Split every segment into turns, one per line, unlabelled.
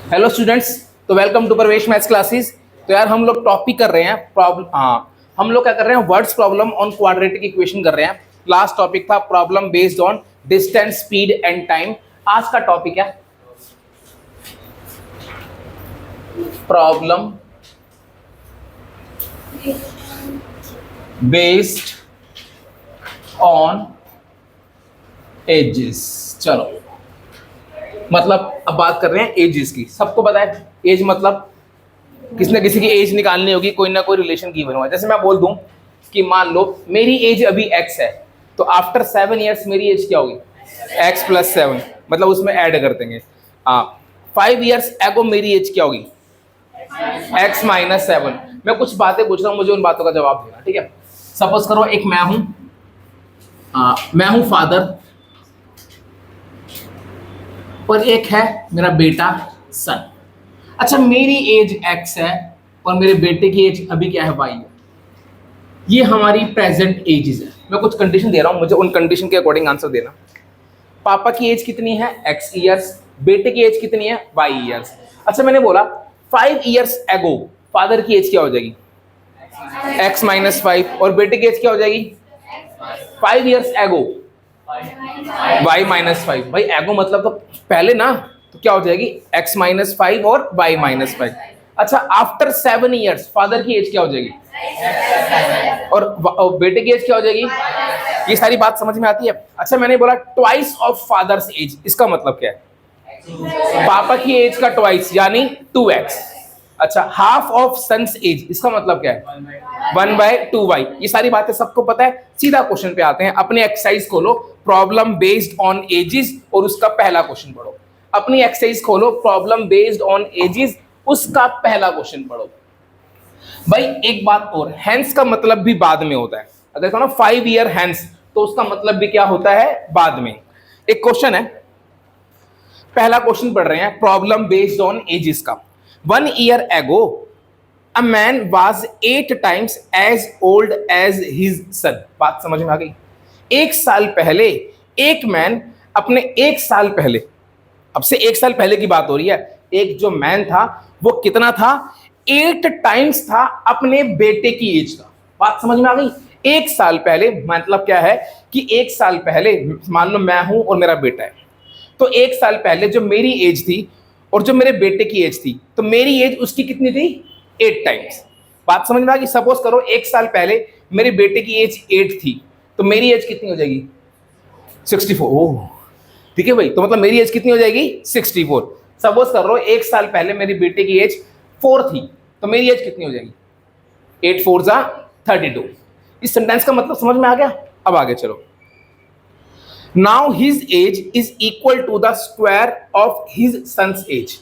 Hello students, तो welcome to प्रवेश maths classes. तो यार हम लोग टॉपिक कर रहे हैं प्रॉब्लम। हम लोग क्या कर रहे हैं, words problem on quadratic equation कर रहे हैं। लास्ट टॉपिक था problem based on distance, speed and time. आज का टॉपिक है प्रॉब्लम बेस्ड ऑन एजेस। चलो, मतलब अब बात कर रहे हैं एजेस की। सबको पता है एज मतलब किसी ना किसी की एज निकालनी होगी, कोई ना कोई रिलेशन गिवन हुआ। जैसे मैं बोल दूं कि मान लो मेरी एज अभी x है, तो आफ्टर 7 ईयर्स मेरी एज क्या होगी, x प्लस 7, मतलब उसमें ऐड कर देंगे। 5 ईयर्स एगो मेरी एज क्या होगी, x माइनस 7। मैं कुछ बातें पूछ रहा हूँ, मुझे उन बातों का जवाब देना, ठीक है। सपोज करो एक मैं हूं फादर, और एक है मेरा बेटा सन। अच्छा, मेरी एज x है और मेरे बेटे की एज अभी क्या है, y है। ये हमारी प्रेजेंट एजेस है। मैं कुछ कंडीशन दे रहा हूं, मुझे उन कंडीशन के अकॉर्डिंग आंसर देना। पापा की एज कितनी है, x ईयर्स। बेटे की एज कितनी है, y ईयर्स। अच्छा, मैंने बोला 5 ईयर्स एगो फादर की एज क्या हो जाएगी, x माइनस 5, और बेटे की एज क्या हो जाएगी 5 ईयर्स एगो y माइनस 5। भाई एगो मतलब तो पहले ना, तो क्या हो जाएगी x माइनस 5 और y माइनस 5। अच्छा, आफ्टर 7 ईयर्स फादर की एज क्या हो जाएगी, और बेटे की एज क्या हो जाएगी। ये सारी बात समझ में आती है। अच्छा, मैंने बोला ट्वाइस ऑफ फादर्स एज, इसका मतलब क्या है, पापा की एज का ट्वाइस यानी 2x। अच्छा, हाफ ऑफ सन्स एज, इसका मतलब क्या है 1/2y। ये सारी बातें सबको पता है। सीधा क्वेश्चन पे आते हैं। अपने एक्सरसाइज खोलो प्रॉब्लम बेस्ड ऑन एजेस और उसका पहला क्वेश्चन पढ़ो। अपनी एक्सरसाइज खोलो प्रॉब्लम बेस्ड ऑन एजेस, उसका पहला क्वेश्चन पढ़ो। भाई एक बात और, हैंस का मतलब भी बाद में होता है। अगर कहो ना 5 ईयर हैंस, तो उसका मतलब भी क्या होता है, बाद में। एक क्वेश्चन है, पहला क्वेश्चन पढ़ रहे हैं प्रॉब्लम बेस्ड ऑन एजेस का। 1 year ago a man was 8 times as old as his son. बात समझ में आ गई। एक साल पहले एक मैन अपने 1 साल पहले, अब से 1 साल पहले की बात हो रही है, एक जो मैन था वो कितना था, 8 टाइम्स था अपने बेटे की एज का। बात समझ में आ गई। 1 साल पहले मतलब क्या है कि 1 साल पहले मान लो मैं हूं और मेरा बेटा है, तो 1 साल पहले जो मेरी एज थी और जो मेरे बेटे की एज थी, तो मेरी एज उसकी कितनी थी, 8 टाइम्स। बात समझ में आ गई। सपोज करो 1 साल पहले मेरे बेटे की एज 8 थी, तो मेरी एज कितनी हो जाएगी 64। ओह ठीक है भाई, तो मतलब मेरी एज कितनी हो जाएगी 64। सपोज कर लो 1 साल पहले मेरे बेटे की एज 4 थी, तो मेरी एज कितनी हो जाएगी 8 4 जा 32। इस सेंटेंस का मतलब समझ में आ गया। अब आगे चलो। Now his age is equal to the square of his son's age.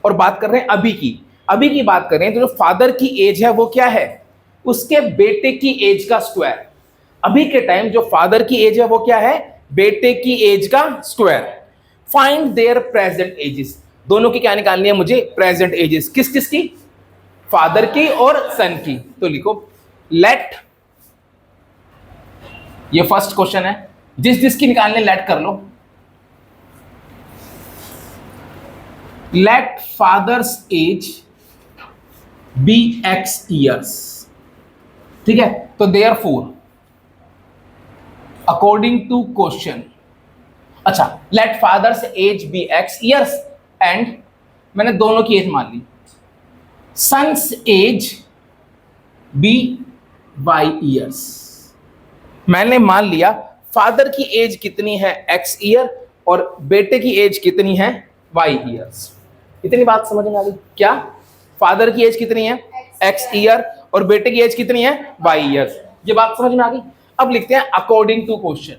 और बात कर रहे हैं अभी की, अभी की बात कर रहे हैं, तो जो फादर की एज है वो क्या है, उसके बेटे की एज का स्क्वायर। अभी के टाइम जो फादर की एज है वो क्या है, बेटे की एज का square. Find there present ages. दोनों की क्या निकालनी है मुझे, प्रेजेंट एजेस। किस किस की, फादर की और सन की। तो लिखो लेट, ये फर्स्ट क्वेश्चन है, जिस जिसकी निकालने लेट कर लो। Let father's age be X years, ठीक है। तो देयरफॉर अकॉर्डिंग टू क्वेश्चन, अच्छा let father's age be X years and मैंने दोनों की एज मान ली, son's age be Y years. मैंने मान लिया फादर की एज कितनी है एक्स ईयर और बेटे की एज कितनी है वाई ईयर्स। इतनी बात समझ में आ गई क्या, फादर की एज कितनी है एक्स ईयर और बेटे की एज कितनी है वाई ईयर्स। ये बात समझ में आ गई। अब लिखते हैं अकॉर्डिंग टू क्वेश्चन।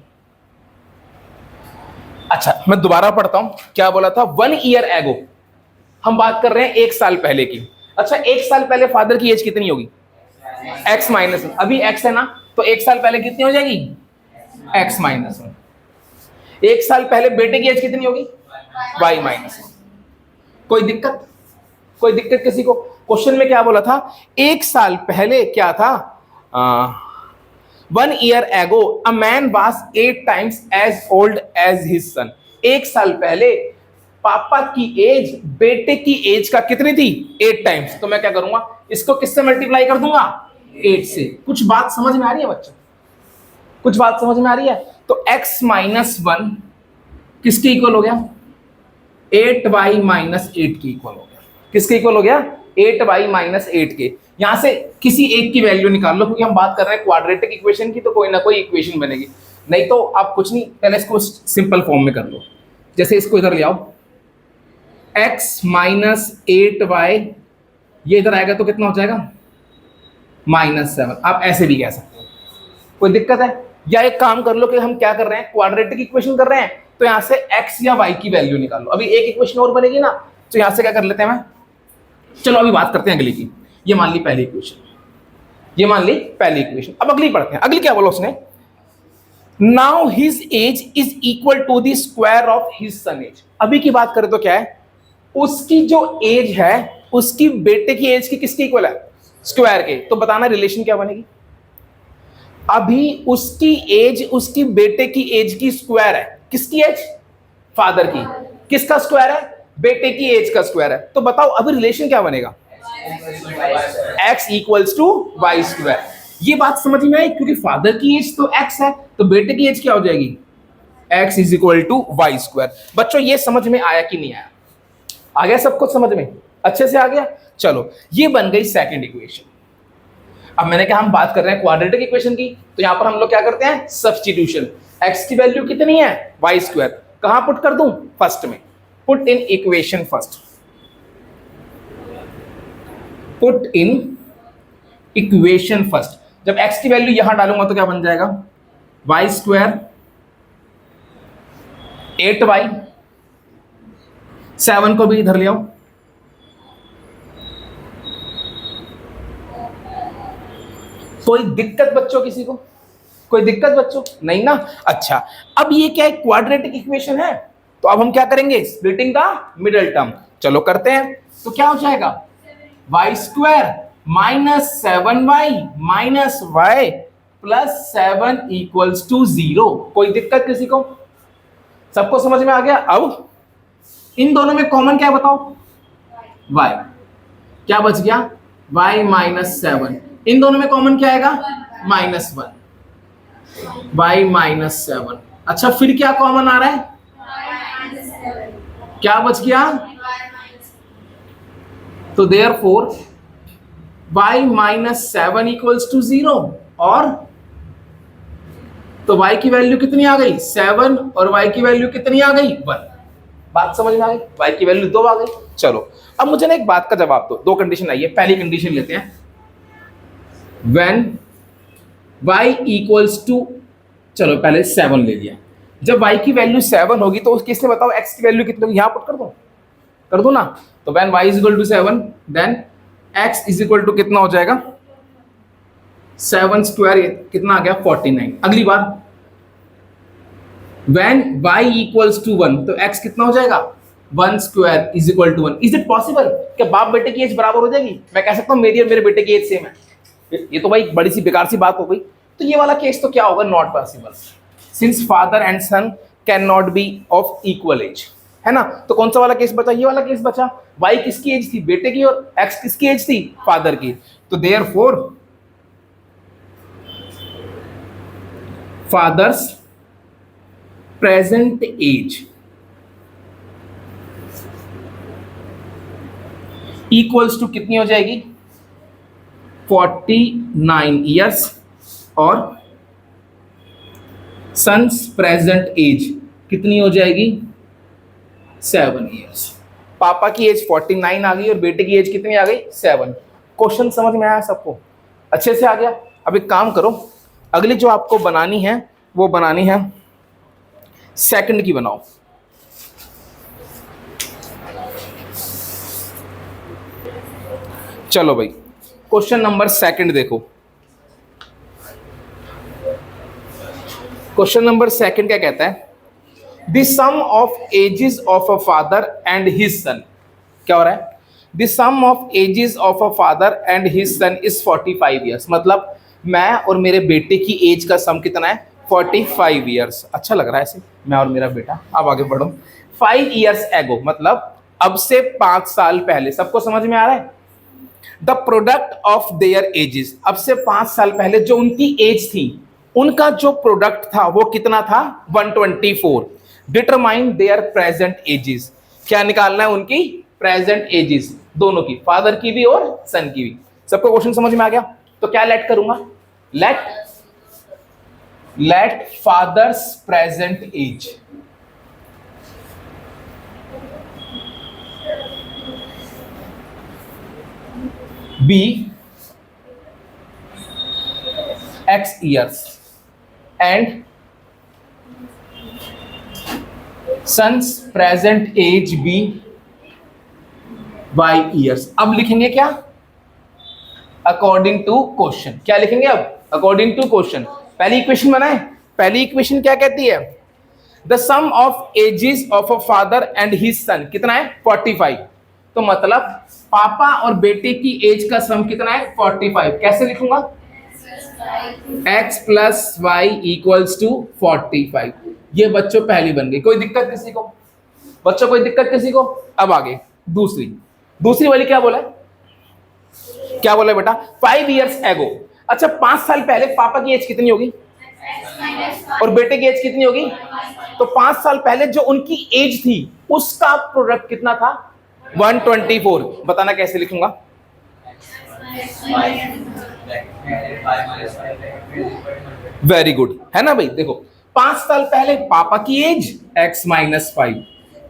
अच्छा मैं दोबारा पढ़ता हूं, क्या बोला था, 1 ईयर एगो, हम बात कर रहे हैं 1 साल पहले की। अच्छा 1 साल पहले फादर की एज कितनी होगी, x माइनस 1, अभी x है ना, तो 1 साल पहले कितनी हो जाएगी x माइनस 1। 1 साल पहले बेटे की एज कितनी होगी y माइनस 1। कोई दिक्कत, कोई दिक्कत किसी को। क्वेश्चन में क्या बोला था, 1 साल पहले क्या था, 1 year ago a man was 8 times as old as his son. 1 साल पहले पापा की एज बेटे की एज का कितनी थी 8 टाइम्स, तो मैं क्या करूंगा इसको किससे मल्टीप्लाई कर दूंगा 8 से। कुछ बात समझ में आ रही है बच्चों, कुछ बात समझ में आ रही है? तो x माइनस 1 किसके इक्वल हो गया 8y माइनस 8 के इक्वल हो गया। किसके इक्वल हो गया 8y माइनस 8 के। यहां से किसी एक की वैल्यू निकाल लो, क्योंकि हम बात कर रहे हैं क्वाड्रेटिक इक्वेशन की, तो कोई ना कोई इक्वेशन बनेगी। नहीं तो आप कुछ नहीं, पहले इसको सिंपल फॉर्म में कर लो। जैसे इसको इधर ले आओ, x माइनस 8y, ये इधर आएगा तो कितना हो जाएगा -7। आप ऐसे भी कह सकते हो, कोई दिक्कत है? या एक काम कर लो कि हम क्या कर रहे हैं क्वाड्रेटिक इक्वेशन कर रहे हैं, तो यहां से x या y की वैल्यू निकाल लो। अभी एक इक्वेशन और बनेगी ना, तो यहां से क्या कर लेते हैं मैं, चलो अभी बात करते हैं अगली की। ये मान ली पहली इक्वेशन, ये मान ली पहली इक्वेशन। अब अगली पढ़ते हैं। अगली क्या बोला उसने, now his age is equal to the square of his son age. अभी की बात करें तो क्या है, उसकी जो एज है उसकी बेटे की एज की किसके इक्वल है स्क्वायर के। तो बताना रिलेशन क्या बनेगी। अभी उसकी एज उसकी बेटे की एज की स्क्वायर है। किसकी एज फादर की। किसका स्क्वायर है बेटे की एज का स्क्वायर है। तो बताओ अभी रिलेशन क्या बनेगा x equals to y square. ये बात समझ में आई, क्योंकि फादर की एज तो x है, तो बेटे की एज क्या हो जाएगी x is equal to y square. बच्चों ये समझ में आया कि नहीं आया? आ गया सब कुछ समझ में, अच्छे से आ गया। चलो ये बन गई सेकंड इक्वेशन। अब मैंने कहा हम बात कर रहे हैं क्वाड्रेटिक इक्वेशन की, तो यहां पर हम लोग क्या करते हैं सब्स्टिट्यूशन। x की वैल्यू कितनी है वाई स्क्वायर, कहां पुट कर दूं फर्स्ट में, put in equation first, put in equation first. जब x की वैल्यू यहां डालूंगा तो क्या बन जाएगा वाई स्क्वायर 8y, 7 को भी इधर ले आओ, कोई दिक्कत बच्चों किसी को, कोई दिक्कत बच्चों नहीं ना। अच्छा अब ये क्या है क्वाड्रेटिक इक्वेशन है, तो अब हम क्या करेंगे स्प्लिटिंग द मिडिल टर्म। चलो करते हैं। तो क्या हो जाएगा y square minus 7y minus y plus 7 equals to 0। कोई दिक्कत किसी को, सबको समझ में आ गया। अब इन दोनों में कॉमन क्या है बताओ y, क्या बच गया y माइनस 7। इन दोनों में कॉमन क्या आएगा -1, y माइनस 7। अच्छा फिर क्या कॉमन आ रहा है क्या बच गया, तो therefore y minus 7 equals to 0। और तो y की वैल्यू कितनी आ गई 7 और y की वैल्यू कितनी आ गई 1। बात समझ में आ गई, y की वैल्यू 2 आ गई। चलो अब मुझे ना एक बात का जवाब दो। दो कंडीशन आई है। पहली कंडीशन लेते हैं when y इक्वल्स टू, चलो पहले 7 ले लिया। जब y की वैल्यू 7 होगी तो किसने बताओ x की वैल्यू कितनी होगी, यहां पुट कर दो ना। तो when y is equal to 7 then x is equal to कितना हो जाएगा 7 स्क्वायर कितना आ गया 49। अगली बार when y इक्वल्स टू 1 तो x कितना हो जाएगा 1 square is equal to 1। Is it possible कि बाप बेटे की एज बराबर हो जाएगी? मैं कह सकता हूं मेरी और मेरे बेटे की एज सेम है। ये तो भाई बड़ी सी बेकार सी बात हो गई। तो ये वाला केस तो क्या होगा not possible, since father and son can not be of equal age, है ना। तो कौन सा वाला केस बचा, ये वाला केस बचा। y किसकी एज थी बेटे की और x किसकी एज थी फादर की। तो therefore father's present age equals to कितनी हो जाएगी 49 ईयर्स और सन्स प्रेजेंट एज कितनी हो जाएगी 7 ईयर्स। पापा की एज 49 आ गई और बेटे की एज कितनी आ गई 7। क्वेश्चन समझ में आया सबको, अच्छे से आ गया। अब एक काम करो, अगली जो आपको बनानी है वो बनानी है सेकंड की बनाओ। चलो भाई क्वेश्चन नंबर सेकंड देखो। क्वेश्चन नंबर सेकंड क्या कहता है, the sum of ages of a father and his son. क्या हो रहा है, the sum of ages of a father and his son is 45 years. मतलब मैं और मेरे बेटे की एज का सम कितना है 45 ईयर्स। अच्छा लग रहा है ऐसे, मैं और मेरा बेटा। अब आगे बढ़ो। 5 years ago मतलब अब से 5 साल पहले। सबको समझ में आ रहा है? The product of their edges, अब से 5 साल पहले जो उनकी एज थी, उनका जो प्रोडक्ट था वो कितना था? 124। डिटरमाइन देयर प्रेजेंट एजेस, क्या निकालना है? उनकी प्रेजेंट एजेस दोनों की, फादर की भी और सन की भी। सबको क्वेश्चन समझ में आ गया? तो क्या लेट करूंगा? Let father's present age be x years and son's present age be y years। अब लिखेंगे क्या? According to question. क्या लिखेंगे अब? According to question. पहली इक्वेशन बनाए। पहली इक्वेशन क्या कहती है? The sum of ages of a father and his son कितना है? 45। तो मतलब पापा और बेटे की एज का सम कितना है? 45। कैसे लिखूंगा? x plus y equals to 45। ये बच्चों पहली बन गई। कोई दिक्कत किसी को? बच्चों कोई दिक्कत किसी को? अब आगे दूसरी वाली क्या बोला है? क्या बोला बेटा? 5 years ago। अच्छा 5 साल पहले पापा की एज कितनी होगी और बेटे की एज कितनी होगी? तो 5 साल पहले जो उनकी एज थी उसका प्रोडक्ट कितना था? 124। बताना कैसे लिखूंगा? वेरी गुड, है ना भाई? देखो 5 साल पहले पापा की एज x माइनस 5,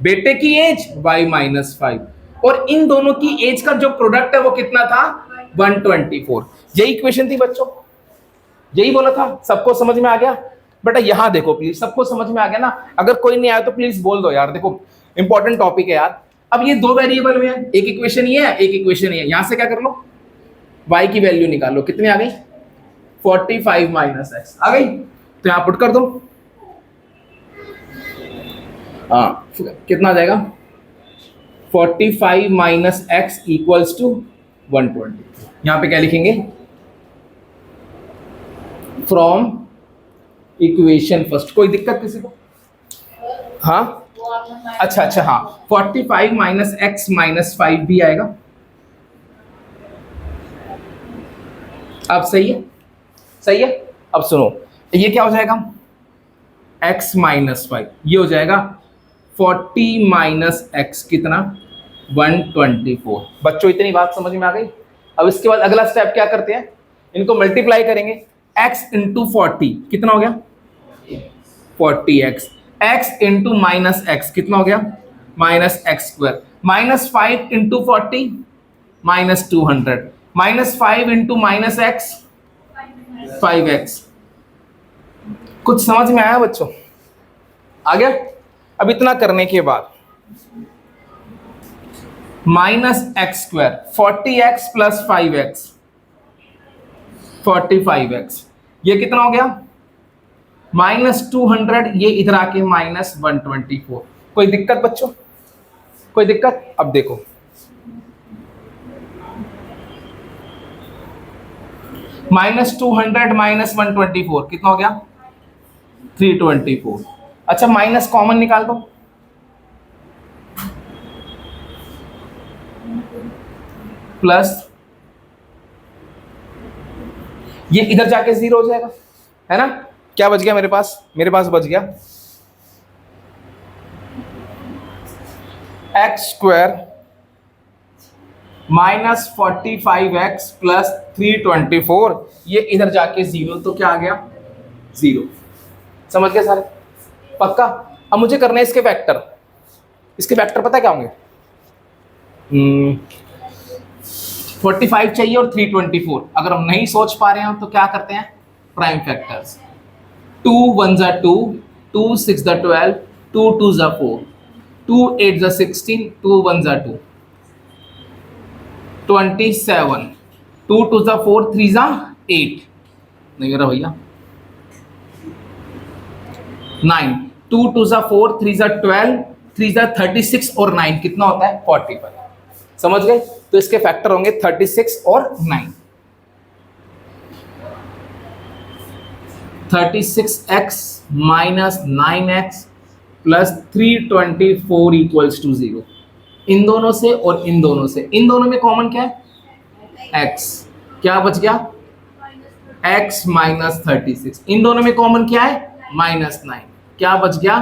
बेटे की एज y माइनस 5, और इन दोनों की एज का जो प्रोडक्ट है वो कितना था? 124। यही इक्वेशन थी बच्चों, यही बोला था। सबको समझ में आ गया? बेटा यहां देखो प्लीज, सबको समझ में आ गया ना? अगर कोई नहीं आया तो प्लीज बोल दो यार। देखो इंपॉर्टेंट टॉपिक है यार। अब ये दो वेरिएबल में है, एक इक्वेशन ये है, एक इक्वेशन ये है। यहां से क्या कर लो? y की वैल्यू निकालो। कितनी आ गई? 45 माइनस एक्स आ गई। तो यहां पुट कर दो। हाँ कितना आ जाएगा? 45 माइनस एक्स इक्वल्स टू 120। यहां पे क्या लिखेंगे? From equation first. कोई दिक्कत किसी को? हाँ अच्छा हाँ 45 माइनस एक्स माइनस 5 भी आएगा। अब सही है? सही है। अब सुनो, ये क्या हो जाएगा? x minus 5। ये हो जाएगा 40 माइनस एक्स कितना? 124। बच्चों इतनी बात समझ में आ गई? अब इसके बाद अगला स्टेप क्या करते हैं? इनको मल्टीप्लाई करेंगे। x इंटू 40 कितना हो गया? 40x। x into minus x कितना हो गया? Minus x square. Minus 5 into 40 minus 200। Minus 5 into minus x 5x। कुछ समझ में आया बच्चों? आ गया? अब इतना करने के बाद minus x square 40x plus 5x 45x। ये कितना हो गया? माइनस 200। ये इधर आके माइनस 124। कोई दिक्कत बच्चों? कोई दिक्कत? अब देखो माइनस 200 माइनस 124 कितना हो गया? 324। अच्छा माइनस कॉमन निकाल दो। प्लस ये इधर जाके 0 हो जाएगा, है ना? क्या बच गया मेरे पास? मेरे पास बच गया x square minus 45x plus 324। ये इधर जाके 0, तो क्या आ गया? 0। समझ गए सारे? पक्का? अब मुझे करना है इसके वेक्टर। इसके वेक्टर पता क्या होंगे? 45 चाहिए और 324। अगर हम नहीं सोच पा रहे हैं तो क्या करते हैं? Prime factors. 2 1 जा 2, 2 6 जा 12, 2 2 जा 4, 2 8 जा 16, 2 1 जा 2 27, 2 2 जा 4, 3 जा 8, नहीं हो रहा भैया, 9, 2 2 जा 4, 3 जा 12, 3 जा 36 और 9 कितना होता है? 45। समझ गए? तो इसके फैक्टर होंगे 36 और 9। 36x minus 9x plus 324 equals to 0। इन दोनों से और इन दोनों से, इन दोनों में कॉमन क्या है? x। क्या बच गया? x minus 36। इन दोनों में कॉमन क्या है? -9। क्या बच गया?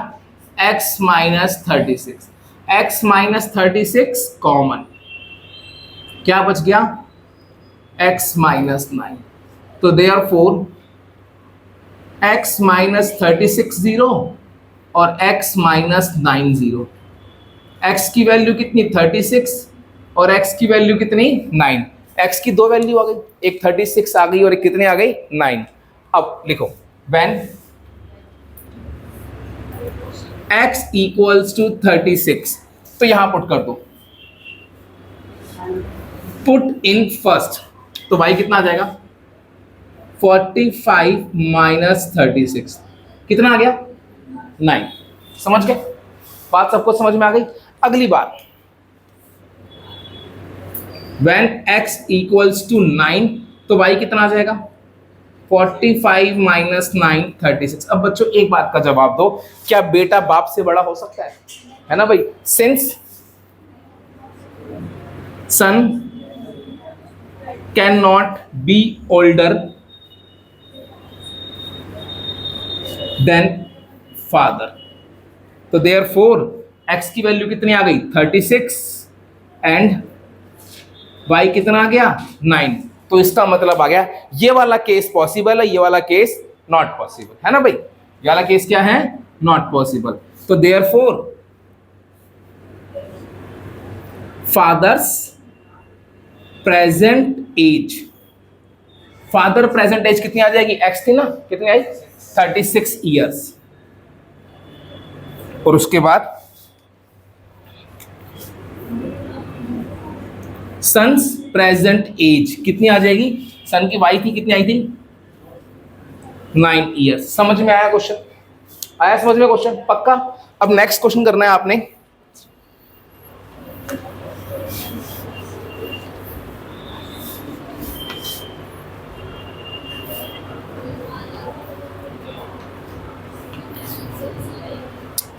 x minus 36। x minus 36 common, क्या बच गया? x minus 9। तो देयरफॉर x माइनस 36 0 और x माइनस 9 0। x की वैल्यू कितनी? 36 और x की वैल्यू कितनी? 9। x की दो वैल्यू आ गई, एक 36 आ गई और एक कितनी आ गई? 9। अब लिखो व्हेन x इक्वल्स टू 36, तो यहां पुट कर दो, पुट इन फर्स्ट, तो भाई कितना आ जाएगा? 45 माइनस 36 कितना आ गया? 9। समझ गए? बात सबको समझ में आ गई? अगली बात, when x equals to 9, तो y कितना आ जाएगा? 45 माइनस 9 36। अब बच्चों एक बात का जवाब दो, क्या बेटा बाप से बड़ा हो सकता है ना भाई? Since son can not be older than father, तो देयरफॉर x की वैल्यू कितनी आ गई? 36 एंड y कितना आ गया? 9। तो इसका मतलब आ गया ये वाला केस पॉसिबल है, ये वाला केस नॉट पॉसिबल है ना भाई? ये वाला केस क्या है? Not possible. तो therefore father's present age, father present age कितनी आ जाएगी? x थी ना, कितनी आई? 36 ईयर्स। और उसके बाद सन्स प्रेजेंट एज कितनी आ जाएगी? सन की वाई थी, कितनी आई थी? 9 ईयर्स। समझ में आया क्वेश्चन? आया समझ में क्वेश्चन? पक्का? अब नेक्स्ट क्वेश्चन करना है आपने।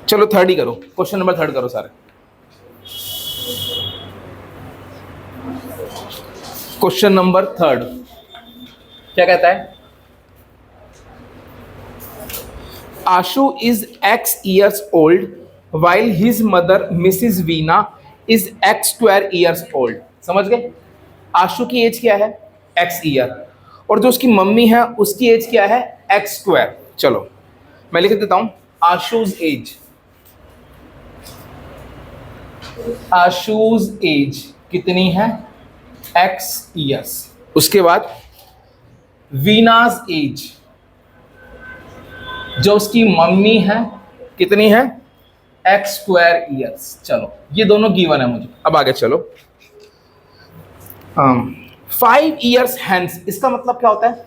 चलो थर्ड ही करो, क्वेश्चन नंबर थर्ड करो सारे। क्वेश्चन नंबर थर्ड क्या कहता है? Ashu is x years old while his mother Mrs. Veena is x square years old। समझ गए? आशु की एज क्या है? x ईयर, और जो उसकी मम्मी है उसकी एज क्या है? x square. चलो मैं लिख देता हूं, आशुज एज, आशुज एज कितनी है? x years. उसके बाद वीनाज एज, जो उसकी मम्मी है कितनी है? x square years. चलो ये दोनों गिवन है मुझे। अब आगे चलो, 5 ईयर्स हैंस, इसका मतलब क्या होता है?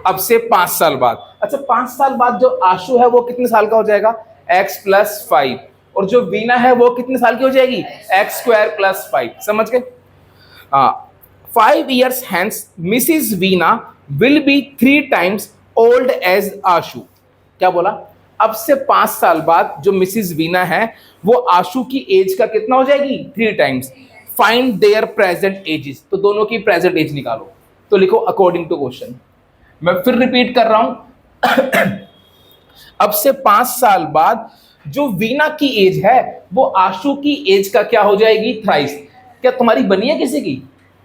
अब से 5 साल बाद। अच्छा 5 साल बाद जो आशु है वो कितने साल का हो जाएगा? x प्लस 5, और जो वीना है वो कितने साल की हो जाएगी? x square plus 5। समझ गए? 5 years hence Mrs. Veena will be 3 times old as आशु। क्या बोला? अब से 5 साल बाद जो मिसिज वीना है वो आशु की एज का कितना हो जाएगी? 3 times. Find there present ages, तो दोनों की प्रेजेंट एज निकालो। तो लिखो अकॉर्डिंग टू क्वेश्चन। मैं फिर रिपीट कर रहा हूं अब से 5 साल बाद जो वीना की एज है वो आशु की एज का क्या हो जाएगी? थ्राइस। क्या तुम्हारी बनी है किसी की?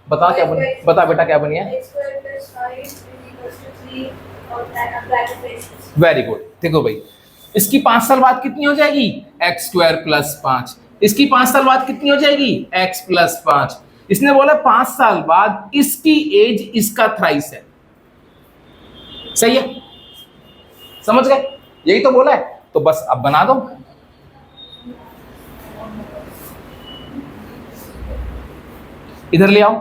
बता क्या बनी? बता बेटा क्या बनी है? Very good. देखो भाई इसकी 5 साल बाद कितनी हो जाएगी? x square plus 5। इसकी 5 साल बाद कितनी हो जाएगी? x plus 5। इसने बोला 5 साल बाद इसकी एज इसका थ्राइस है। सही है? समझ गए? यही तो बोला है। तो बस अब बना दो। इधर ले आओ,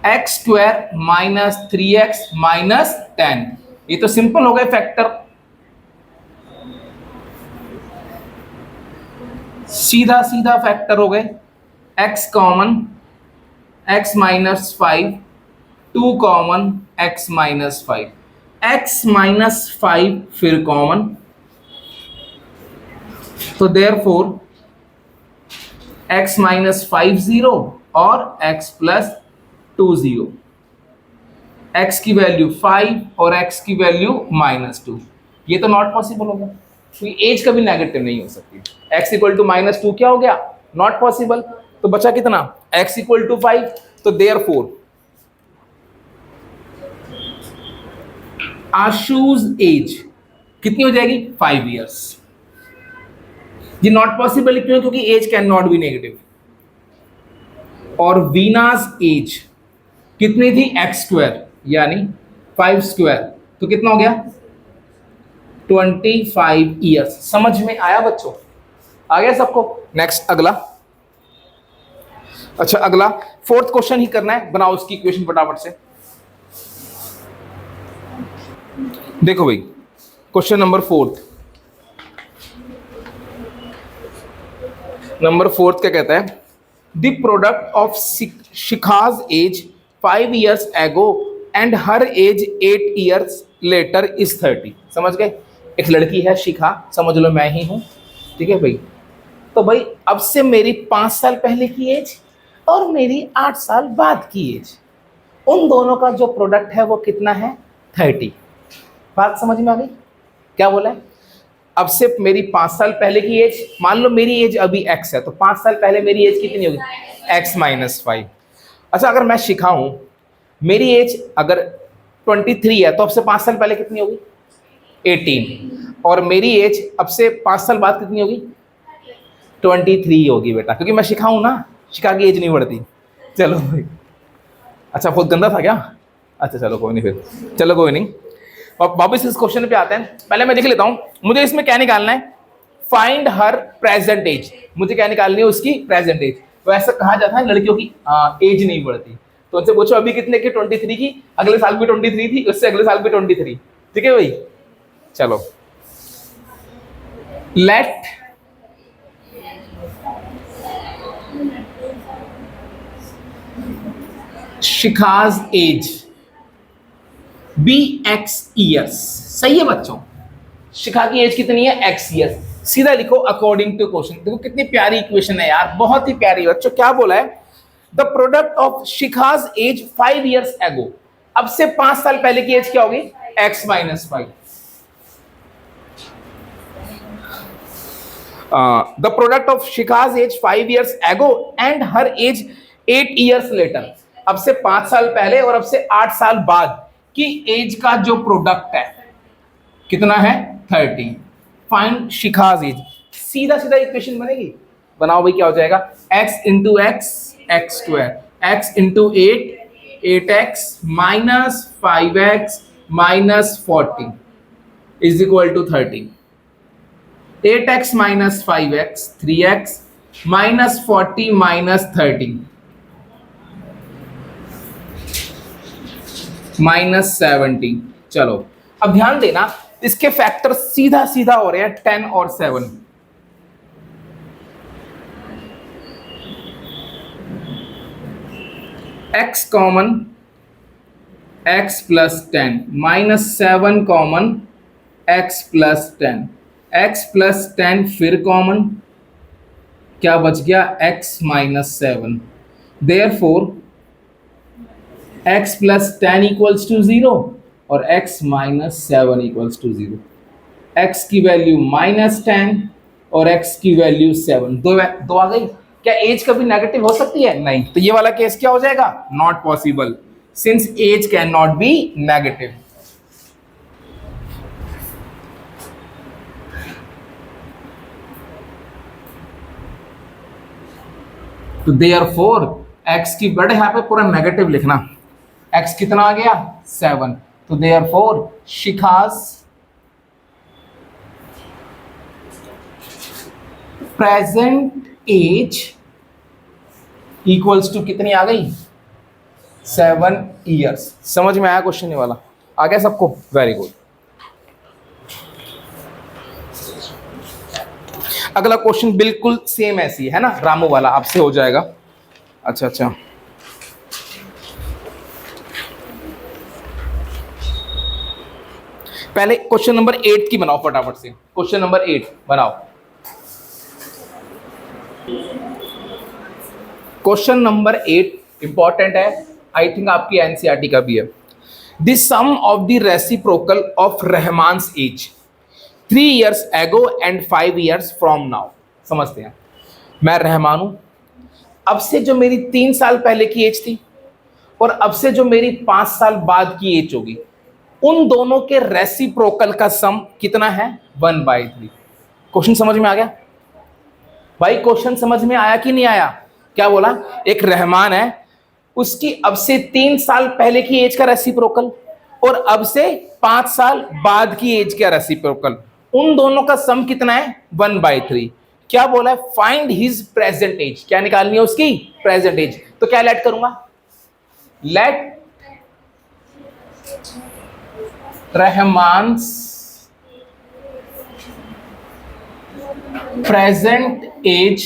x square minus 3x minus 10, ये तो सिंपल हो गए फैक्टर, सीधा सीधा फैक्टर हो गए। x common, x minus 5, 2 common, x minus 5, x minus 5 फिर कॉमन, तो देयरफॉर x माइनस 5 0 और x प्लस 2 0, x की वैल्यू 5 और x की वैल्यू -2। ये तो नॉट पॉसिबल होगा क्योंकि एज कभी नेगेटिव नहीं हो सकती। x इक्वल टू -2 क्या हो गया, नॉट पॉसिबल। तो बचा कितना, x इक्वल टू 5। तो देयरफॉर आशुज एज कितनी हो जाएगी, 5 इयर्स। ये नॉट पॉसिबल क्यों, क्योंकि age can not be negative. और वीनास एज कितनी थी, x² यानी 5², तो कितना हो गया 25 इयर्स। समझ में आया बच्चों, आ गया सबको। नेक्स्ट अगला। अच्छा अगला 4th क्वेश्चन ही करना है, बनाओ उसकी इक्वेशन फटाफट से। देखो भाई question number 4th, number 4th क्या कहता है, the product of Shikha's age 5 years ago and her age 8 years later is 30। समझ गए, एक लड़की है शिखा, समझ लो मैं ही हूं, ठीक है भाई। तो भाई अब से मेरी 5 साल पहले की एज और मेरी 8 साल बाद की एज, उन दोनों का जो प्रोडक्ट है वो कितना है, 30। बात समझ में आ गई, क्या बोला है, अब से मेरी 5 साल पहले की एज, मान लो मेरी एज अभी x है, तो 5 साल पहले मेरी एज कितनी होगी, x माइनस 5। अच्छा अगर मैं शिखा हूं, मेरी एज अगर 23 है, तो अब से 5 साल पहले कितनी होगी, 18। और मेरी एज अब से 5 साल बाद कितनी होगी, 23 होगी बेटा, क्योंकि मैं शिखा हूं ना, शिखा की एज नहीं बढ़ती। चलो भाई, अच्छा बहुत गंदा था क्या, अच्छा चलो कोई नहीं, फिर चलो कोई नहीं। और वापस इस क्वेश्चन पे आते हैं, पहले मैं देख लेता हूं मुझे इसमें क्या निकालना है, फाइंड हर प्रेजेंट एज। मुझे क्या निकालनी है, उसकी प्रेजेंट एज। तो ऐसा कहा जाता है लड़कियों की एज नहीं बढ़ती, तो उनसे पूछो अभी कितने की, 23 की, अगले साल भी 23 थी, उससे अगले साल भी 23। ठीक है भाई, चलो let Shikha's age be x years. सही है बच्चों, शिखा की एज कितनी है, x ईयर्स। सीधा लिखो अकॉर्डिंग टू क्वेश्चन। देखो कितनी प्यारी इक्वेशन है यार, बहुत ही प्यारी। बच्चों क्या बोला है, the product of Shikha's age 5 years ago, अब से 5 साल पहले की एज क्या होगी, x minus 5। The product of Shikha's age 5 years ago and her age 8 years later, अब से 5 साल पहले और अब से 8 साल बाद की एज का जो प्रोडक्ट है कितना है, 30। Find Shikha's age. सीधा सीधा इक्वेशन बनेगी, बनाओ भाई, क्या हो जाएगा, x into x, x square, x into 8, 8x minus 5x minus 40 is equal to 30। 8x minus 5x 3x minus 40 minus 30 -70। चलो अब ध्यान देना, इसके फैक्टर सीधा सीधा हो रहे हैं 10 और 7। x common, x plus 10 -7 common, x plus 10, x plus 10 फिर कॉमन, क्या बच गया, x minus 7। Therefore x plus 10 equals to 0 और x minus 7 equals to 0। x की वैल्यू -10 और x की वैल्यू 7, दो आ गई। क्या एज कभी नेगेटिव हो सकती है, नहीं। तो ये वाला केस क्या हो जाएगा, not possible, since age can not be negative. तो देयरफॉर x की बड़े यहाँ पे पूरा नेगेटिव लिखना, x कितना आ गया, 7। तो therefore Shikha's present age equals to कितनी आ गई, 7 years। समझ में आया क्वेश्चन ये वाला, आ गया सबको, वेरी गुड। अगला क्वेश्चन बिल्कुल सेम ऐसी है ना, रामू वाला आपसे हो जाएगा। अच्छा पहले क्वेश्चन नंबर 8 की बनाओ फटाफट से, क्वेश्चन नंबर 8 बनाओ। क्वेश्चन नंबर 8 इंपॉर्टेंट है, आई थिंक आपकी एनसीईआरटी का भी है। The sum of the reciprocal of Rahman's age 3 years ago and 5 years from now। समझते हैं, मैं रहमान हूं, अब से जो मेरी 3 साल पहले की एज थी और अब से जो मेरी 5 साल बाद की एज होगी, उन दोनों के रेसिप्रोकल का सम कितना है? 1/3। क्वेश्चन समझ में आ गया भाई? क्वेश्चन समझ में आया कि नहीं आया? क्या बोला? एक रहमान है, उसकी अब से 3 साल पहले की एज का रेसिप्रोकल और अब से 5 साल बाद की एज का रेसिप्रोकल, उन दोनों का सम कितना है? 1/3। क्या बोला है? Find his present age. क्या निकालनी है? उसकी प्रेजेंट एज। तो क्या लेट करूंगा? Let Rahman's present age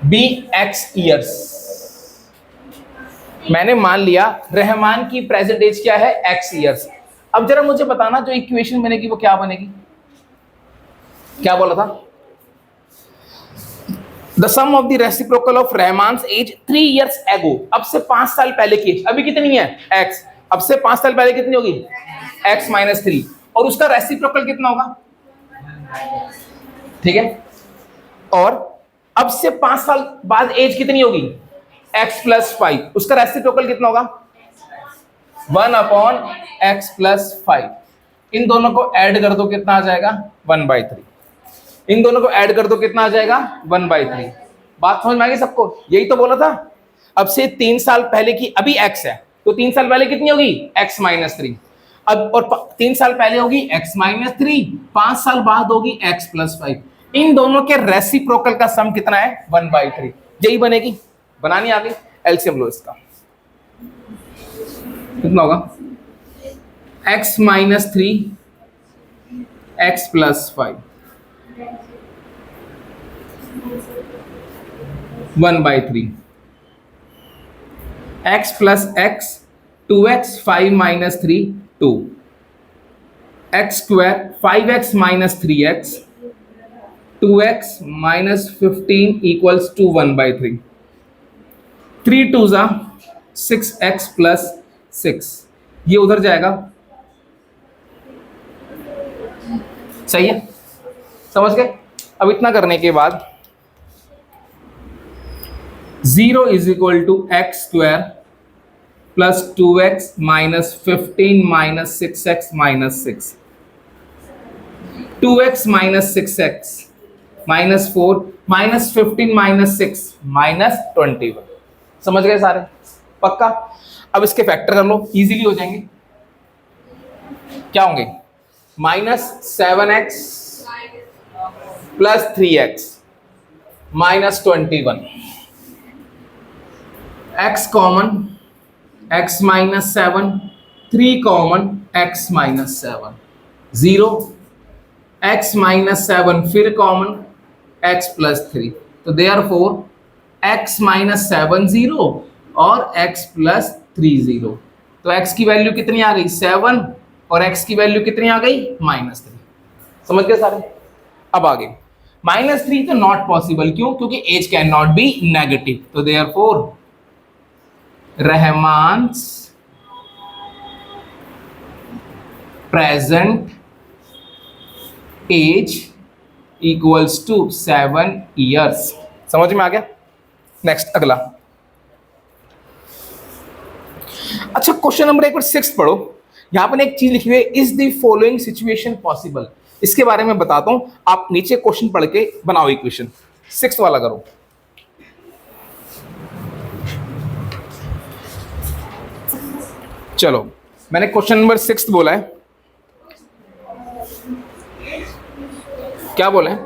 be x years. मैंने मान लिया रहमान की प्रेजेंट एज क्या है? x years. अब जरा मुझे बताना, जो इक्वेशन बनेगी वो क्या बनेगी? क्या बोला था? The sum of the reciprocal of Rahman's age 3 years ago। अब से 5 साल पहले की एज अभी कितनी है? x। अब से 5 साल पहले कितनी होगी? x - 3। और उसका रेसिप्रोकल कितना होगा? ठीक है। और अब से 5 साल बाद एज कितनी होगी? x + 5। उसका रेसिप्रोकल कितना होगा? 1/x + 5। इन दोनों को ऐड कर दो, कितना आ जाएगा? 1/3। इन दोनों को ऐड कर दो, कितना आ जाएगा? 1/3। बात समझ में आ गई सबको? यही तो बोला था। अब से 3 साल पहले की, अभी x है तो 3 साल पहले कितनी होगी? x - 3। अब और 3 साल पहले होगी x - 3, 5 साल बाद होगी x + 5। इन दोनों के रेसिप्रोकल का सम कितना है? 1/3। यही बनेगी। बनानी आ गई? एलसीएम लो इसका। कितना होगा? x - 3 x + 5 1/3। x + x 2x 5 - 3 2 x² 5x - 3x 2x - 15 = 1/3। 3 2s are 6x + 6। ये उधर जाएगा। सही है? समझ गए? अब इतना करने के बाद 0 = x² + 2x - 15 - 6x - 6 2x - 6x -4 -15 - 6 -21। समझ गए सारे? पक्का? अब इसके फैक्टर कर लो, इजीली हो जाएंगे। क्या होंगे? -7x + 3x -21। x common, x - 7, 3 common, x - 7 0, x - 7 फिर कॉमन, x + 3। तो देयरफॉर x - 7 0 और x + 3 0। तो x की वैल्यू कितनी आ गई? 7 और x की वैल्यू कितनी आ गई? -3। समझ गए सारे? अब आगे -3 तो नॉट पॉसिबल। क्यों? क्योंकि age can not be negative. तो therefore Rahman's present age = 7 years। समझ में आ गया? नेक्स्ट अगला। अच्छा, क्वेश्चन नंबर 6 पढ़ो। यहां पर एक चीज लिखी हुई है, is the following situation possible. इसके बारे में बताता हूं, आप नीचे क्वेश्चन पढ़ के बनाओ इक्वेशन। 6 वाला करो। चलो, मैंने क्वेश्चन नंबर 6 बोला है। क्या बोला है?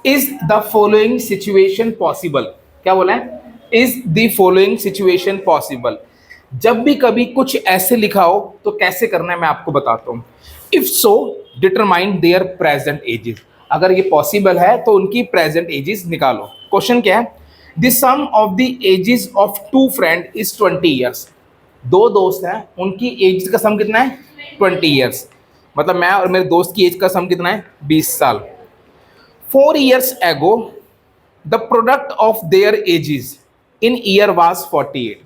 Is the following situation possible. क्या बोला है? Is the following situation possible. जब भी कभी कुछ ऐसे लिखा हो तो कैसे करना है मैं आपको बताता हूं। If so determine there present ages. अगर ये पॉसिबल है तो उनकी प्रेजेंट एजेस निकालो। क्वेश्चन क्या है? The sum of the ages of 2 friend is 20 years। 2 दोस्त हैं, उनकी एज का सम कितना है? 20 years। मतलब मैं और मेरे दोस्त की एज का सम कितना है? 20 साल। 4 years ago the product of their edges in year was 48,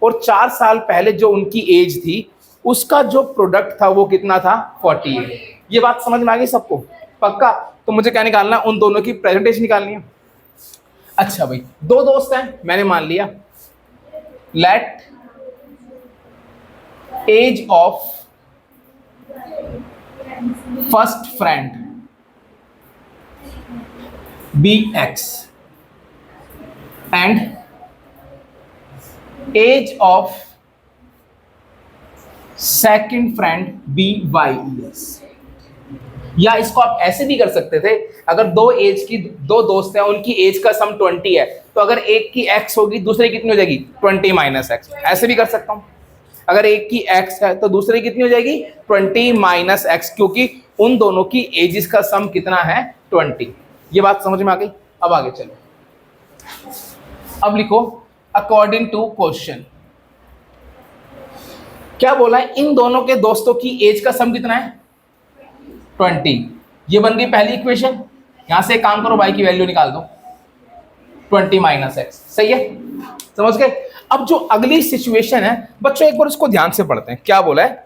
और 4 साल पहले जो उनकी एज थी उसका जो प्रोडक्ट था वो कितना था? 48। ये बात समझ में आ गई सबको? पक्का? तो मुझे क्या निकालना? उन दोनों की प्रेजेंटेज निकालनी है। अच्छा भाई, दो दोस्त हैं, मैंने मान लिया। Let age of first friend be x and age of second friend be Y years. या इसको आप ऐसे भी कर सकते थे, अगर दो दोस्त हैं, उनकी एज का सम 20 है, तो अगर एक की x होगी दूसरे की कितनी हो जाएगी? 20 माइनस एक्स। ऐसे भी कर सकता हूं, अगर एक की x है तो दूसरे की कितनी हो जाएगी? 20 माइनस एक्स, क्योंकि उन दोनों की एजेस का सम कितना है? 20। ये बात समझ में आ गई? अब आगे चलो, अब लिखो अकॉर्डिंग टू क्वेश्चन। क्या बोला है? इन दोनों के दोस्तों की एज का सम कितना है? 20। ये बन गई पहली इक्वेशन। यहां से एक काम करो, y की वैल्यू निकाल दो, 20 माइनस एक्स। सही है? समझ गए? अब जो अगली सिचुएशन है बच्चों, एक बार उसको ध्यान से पढ़ते हैं। क्या बोला है?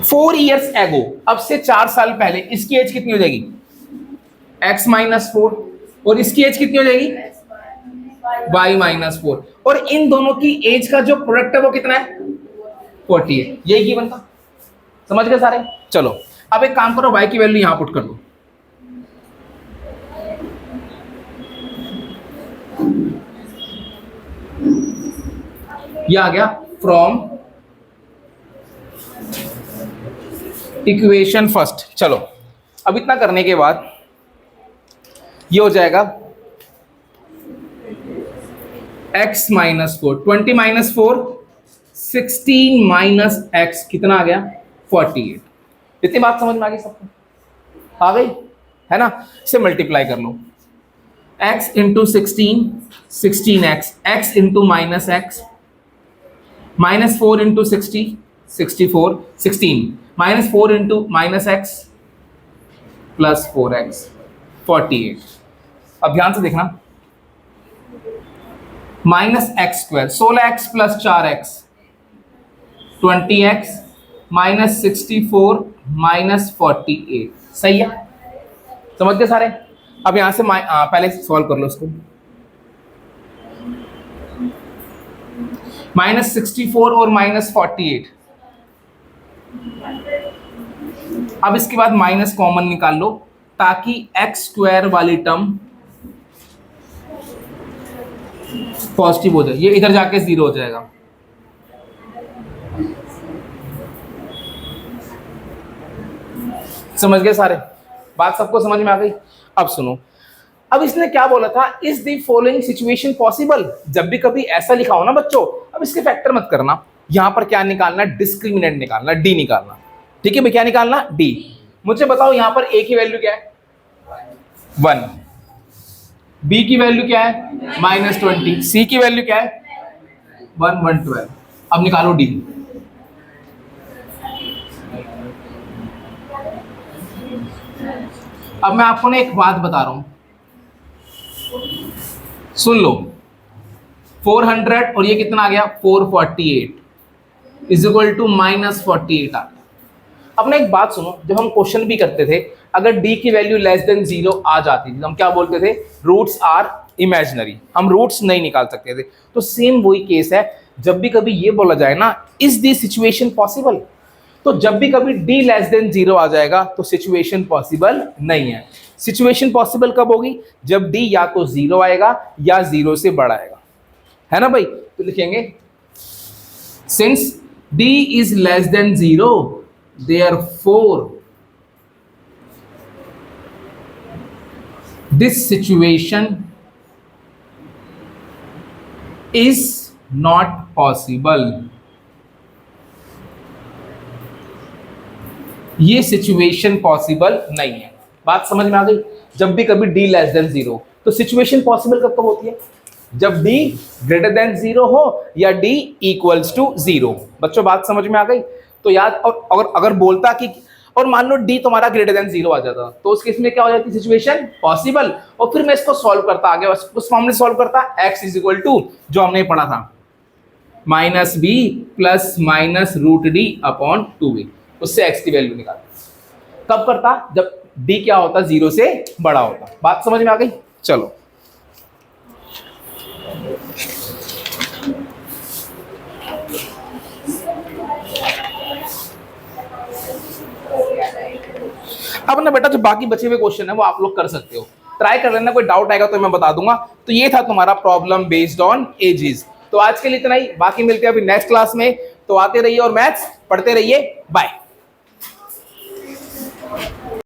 4 years ago, अब से 4 साल पहले इसकी एज कितनी हो जाएगी? x माइनस 4, और इसकी एज कितनी हो जाएगी? y माइनस 4, और इन दोनों की एज का जो प्रोडक्ट है वो कितना है? 40 है। यही की बनता। समझ गए सारे? चलो अब एक काम करो, y की वैल्यू यहां पुट कर दो। ये आ गया फ्रॉम इक्वेशन फर्स्ट। चलो अब इतना करने के बाद ये हो जाएगा x minus 4, 20 minus 4, 16 minus x, कितना आ गया? 48। इतनी बात समझ में आ गई सबको? आ गई है ना? इसे मल्टीप्लाई कर लो, x into 16, 16x, x into minus x, minus 4 into 60, 64, 16 minus 4 into minus x plus 4x, 48। अब ध्यान से देखना, minus x square 16x plus 4x 20x minus 64 minus 48। सही है? समझ गए सारे? अब यहां से पहले सॉल्व कर लो इसको। माइनस 64 और माइनस 48, अब इसके बाद माइनस कॉमन निकाल लो ताकि एक्स स्क्वायर वाली टर्म पॉजिटिव हो जाए। ये इधर जाके 0 हो जाएगा। समझ गए सारे? बात सबको समझ में आ गई? अब सुनो, अब इसने क्या बोला था? Is the following situation possible. जब भी कभी ऐसा लिखा हो ना बच्चों, अब इसके फैक्टर मत करना, यहां पर क्या निकालना? डिस्क्रिमिनेंट निकालना, डी निकालना। ठीक है भाई, क्या निकालना? डी। मुझे बताओ यहां पर ए की वैल्यू क्या है? 1, बी की वैल्यू क्या है? माइनस 20, सी की वैल्यू क्या है? 1, 1, 12। अब निकालो डी। अब मैं आपको ना एक बात बता रहा हूं, सुन लो। 400 और ये कितना आ गया? 448 इज इक्वल टू माइनस 48 आ गया। अब ना एक बात सुनो, जब हम क्वेश्चन भी करते थे, अगर d की वैल्यू लेस देन 0 आ जाती थी, हम क्या बोलते थे? रूट्स आर इमेजिनरी, हम रूट्स नहीं निकाल सकते थे। तो सेम वही केस है, जब भी कभी ये बोला जाए ना, इज द सिचुएशन पॉसिबल, तो जब भी कभी d लेस देन 0 आ जाएगा तो सिचुएशन पॉसिबल नहीं है। सिचुएशन पॉसिबल कब होगी? जब d या तो 0 आएगा या 0 से बड़ा आएगा, है ना भाई? तो लिखेंगे since d is less than 0, therefore this situation is not possible। ये सिचुएशन पॉसिबल नहीं है। बात समझ में आ गई? जब भी कभी d लेस देन 0, तो सिचुएशन पॉसिबल कब कब होती है? जब d ग्रेटर देन 0 हो या d इक्वल्स टू 0। बच्चों बात समझ में आ गई? तो याद, और अगर बोलता कि और मान लो डी तुम्हारा ग्रेटर देन 0 आ जाता, तो उस केस में क्या हो जाती सिचुएशन पॉसिबल। और फिर मैं इसको सॉल्व करता आगे, उस फॉर्म में सॉल्व करता, x इज इक्वल टू जो हमने पढ़ा था minus b plus minus root d upon 2a, उससे x की वैल्यू निकाल। कब करता, जब d क्या होता 0 से बड़ा होता। बात समझ में आ गई। चलो अब ना बेटा जो बाकी बचे हुए क्वेश्चन है वो आप लोग कर सकते हो, ट्राई कर लेना, कोई डाउट आएगा तो मैं बता दूंगा। तो ये था तुम्हारा प्रॉब्लम बेस्ड ऑन एजेस। तो आज के लिए इतना ही, बाकी मिलते हैं अभी नेक्स्ट क्लास में। तो आते रहिए और मैथ्स पढ़ते रहिए। बाय।